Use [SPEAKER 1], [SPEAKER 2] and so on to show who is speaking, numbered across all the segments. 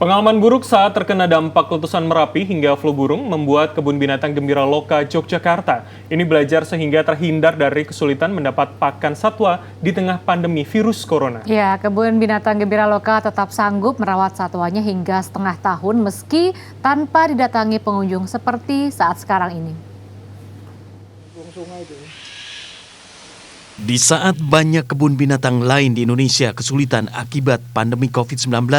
[SPEAKER 1] Pengalaman buruk saat terkena dampak letusan Merapi hingga flu burung membuat Kebun Binatang Gembira Loka Yogyakarta ini belajar sehingga terhindar dari kesulitan mendapat pakan satwa di tengah pandemi virus corona.
[SPEAKER 2] Ya, Kebun Binatang Gembira Loka tetap sanggup merawat satwanya hingga setengah tahun meski tanpa didatangi pengunjung seperti saat sekarang ini.
[SPEAKER 3] Di saat banyak kebun binatang lain di Indonesia kesulitan akibat pandemi COVID-19,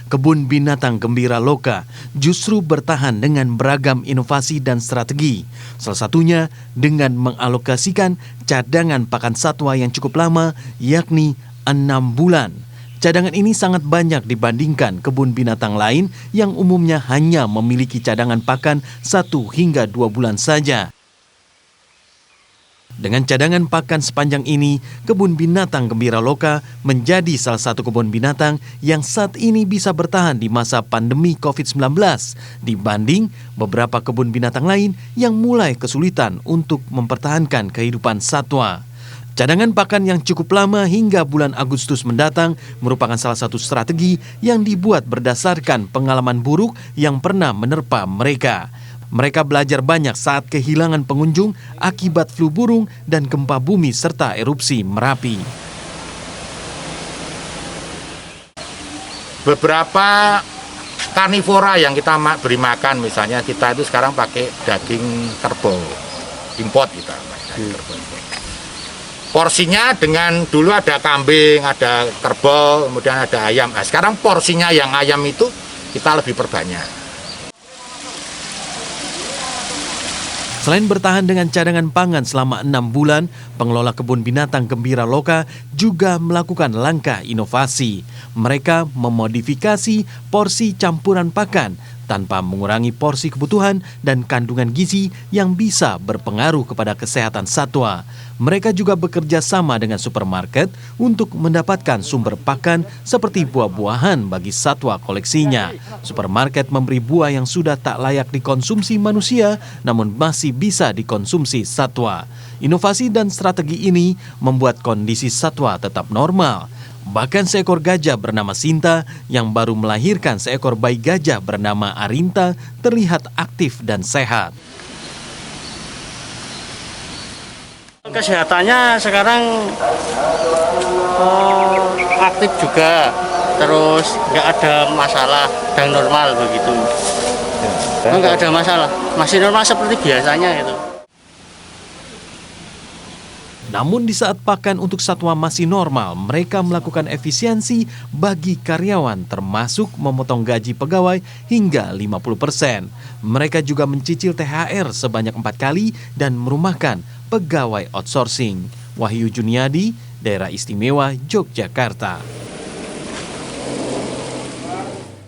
[SPEAKER 3] Kebun Binatang Gembira Loka justru bertahan dengan beragam inovasi dan strategi. Salah satunya dengan mengalokasikan cadangan pakan satwa yang cukup lama, yakni 6 bulan. Cadangan ini sangat banyak dibandingkan kebun binatang lain yang umumnya hanya memiliki cadangan pakan 1 hingga 2 bulan saja. Dengan cadangan pakan sepanjang ini, Kebun Binatang Gembira Loka menjadi salah satu kebun binatang yang saat ini bisa bertahan di masa pandemi COVID-19 dibanding beberapa kebun binatang lain yang mulai kesulitan untuk mempertahankan kehidupan satwa. Cadangan pakan yang cukup lama hingga bulan Agustus mendatang merupakan salah satu strategi yang dibuat berdasarkan pengalaman buruk yang pernah menerpa mereka. Mereka belajar banyak saat kehilangan pengunjung akibat flu burung dan gempa bumi serta erupsi Merapi.
[SPEAKER 4] Beberapa karnivora yang kita beri makan, misalnya kita itu sekarang pakai daging kerbau import kita. Porsinya dengan dulu ada kambing, ada kerbau, kemudian ada ayam. Nah, sekarang porsinya yang ayam itu kita lebih perbanyak.
[SPEAKER 3] Selain bertahan dengan cadangan pangan selama 6 bulan, pengelola Kebun Binatang Gembira Loka juga melakukan langkah inovasi. Mereka memodifikasi porsi campuran pakan tanpa mengurangi porsi kebutuhan dan kandungan gizi yang bisa berpengaruh kepada kesehatan satwa. Mereka juga bekerja sama dengan supermarket untuk mendapatkan sumber pakan seperti buah-buahan bagi satwa koleksinya. Supermarket memberi buah yang sudah tak layak dikonsumsi manusia, namun masih bisa dikonsumsi satwa. Inovasi dan strategi ini membuat kondisi satwa tetap normal. Bahkan seekor gajah bernama Sinta yang baru melahirkan seekor bayi gajah bernama Arinta terlihat aktif dan sehat.
[SPEAKER 5] Kesehatannya sekarang aktif juga, terus nggak ada masalah dan normal begitu. Nggak ada masalah, masih normal seperti biasanya itu.
[SPEAKER 3] Namun di saat pakan untuk satwa masih normal, mereka melakukan efisiensi bagi karyawan termasuk memotong gaji pegawai hingga 50%. Mereka juga mencicil THR sebanyak 4 kali dan merumahkan pegawai outsourcing. Wahyu Juniadi, Daerah Istimewa Yogyakarta.